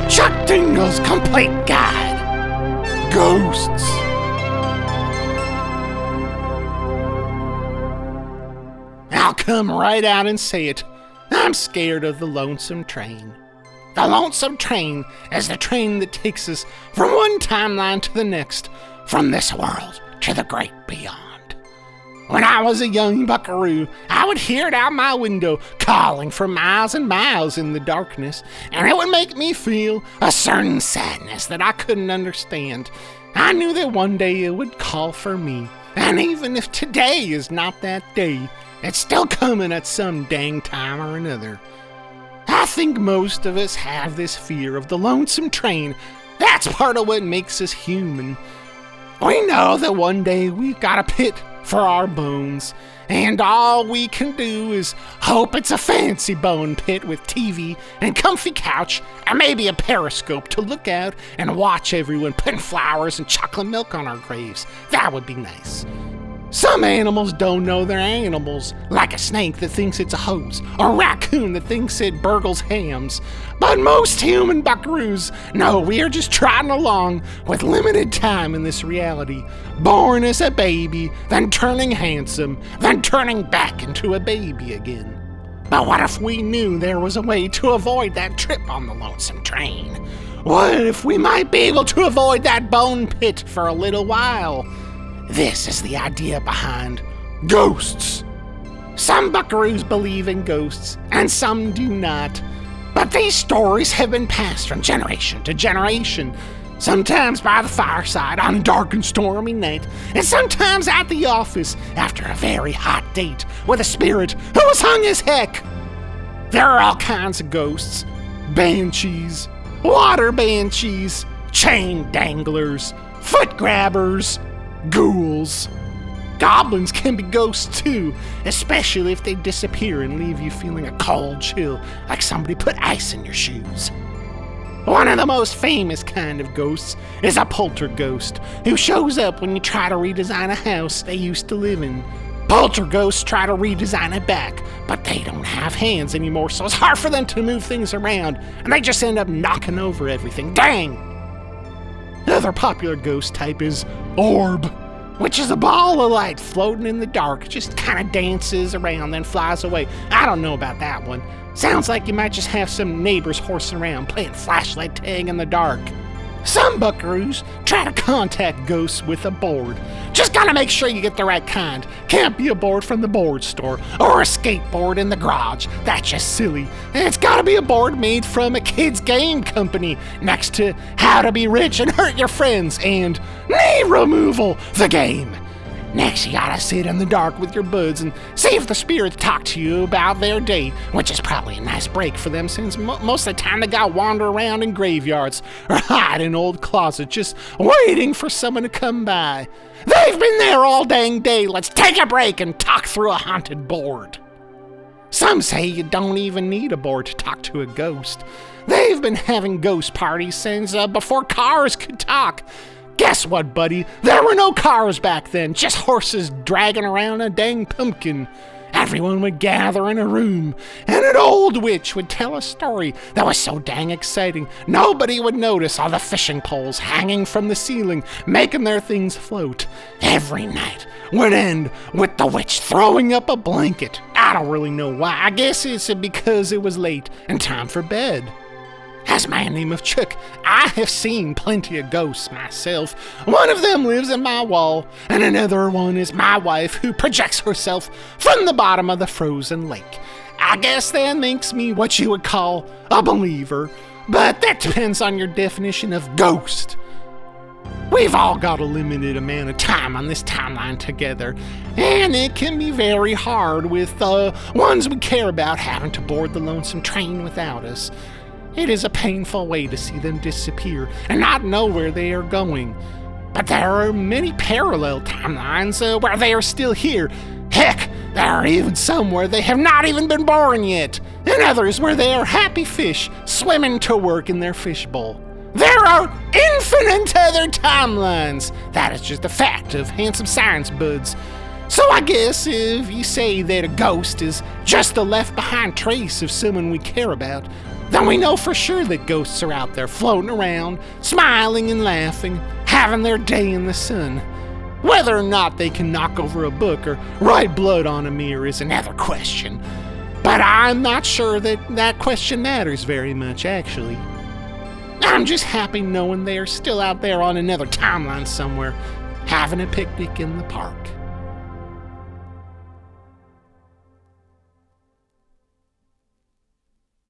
Chuck Tingle's Complete Guide. Ghosts. I'll come right out and say it. I'm scared of the lonesome train. The lonesome train is the train that takes us from one timeline to the next, from this world to the great beyond. When I was a young buckaroo, I would hear it out my window, calling for miles and miles in the darkness, and it would make me feel a certain sadness that I couldn't understand. I knew that one day it would call for me, and even if today is not that day, it's still coming at some dang time or another. I think most of us have this fear of the lonesome train. That's part of what makes us human. We know that one day we've got a pit for our bones, and all we can do is hope it's a fancy bone pit with TV and comfy couch and maybe a periscope to look out and watch everyone putting flowers and chocolate milk on our graves. That would be nice. Some animals don't know they're animals, like a snake that thinks it's a hose, or a raccoon that thinks it burgles hams. But most human buckaroos know we are just trotting along with limited time in this reality, born as a baby, then turning handsome, then turning back into a baby again. But what if we knew there was a way to avoid that trip on the lonesome train? What if we might be able to avoid that bone pit for a little while? This is the idea behind ghosts. Some buckaroos believe in ghosts, and some do not. But these stories have been passed from generation to generation, sometimes by the fireside on a dark and stormy night, and sometimes at the office after a very hot date with a spirit who was hung as heck. There are all kinds of ghosts: banshees, water banshees, chain danglers, foot grabbers, ghouls. Goblins can be ghosts too, especially if they disappear and leave you feeling a cold chill, like somebody put ice in your shoes. One of the most famous kind of ghosts is a poltergeist, who shows up when you try to redesign a house they used to live in. Poltergeists try to redesign it back, but they don't have hands anymore, so it's hard for them to move things around, and they just end up knocking over everything. Dang! Another popular ghost type is orb, which is a ball of light floating in the dark. It just kind of dances around, then flies away. I don't know about that one. Sounds like you might just have some neighbors horsing around playing flashlight tag in the dark. Some buckaroos try to contact ghosts with a board. Just gotta make sure you get the right kind. Can't be a board from the board store or a skateboard in the garage. That's just silly. It's gotta be a board made from a kid's game company next to How to Be Rich and Hurt Your Friends and Knee Removal, the game. Next, you gotta sit in the dark with your buds and see if the spirits talk to you about their day, which is probably a nice break for them since most of the time they gotta wander around in graveyards or hide in old closets just waiting for someone to come by. They've been there all dang day. Let's take a break and talk through a haunted board. Some say you don't even need a board to talk to a ghost. They've been having ghost parties since before cars could talk. Guess what, buddy? There were no cars back then, just horses dragging around a dang pumpkin. Everyone would gather in a room, and an old witch would tell a story that was so dang exciting, nobody would notice all the fishing poles hanging from the ceiling, making their things float. Every night would end with the witch throwing up a blanket. I don't really know why. I guess it's because it was late and time for bed. As a man named Chuck, I have seen plenty of ghosts myself. One of them lives in my wall, and another one is my wife who projects herself from the bottom of the frozen lake. I guess that makes me what you would call a believer, but that depends on your definition of ghost. We've all got a limited amount of time on this timeline together, and it can be very hard with the ones we care about having to board the lonesome train without us. It is a painful way to see them disappear and not know where they are going. But there are many parallel timelines where they are still here. Heck, there are even some where they have not even been born yet, and others where they are happy fish swimming to work in their fishbowl. There are infinite other timelines. That is just a fact of handsome science buds. So I guess if you say that a ghost is just a left-behind trace of someone we care about, then we know for sure that ghosts are out there floating around, smiling and laughing, having their day in the sun. Whether or not they can knock over a book or write blood on a mirror is another question. But I'm not sure that question matters very much, actually. I'm just happy knowing they are still out there on another timeline somewhere, having a picnic in the park.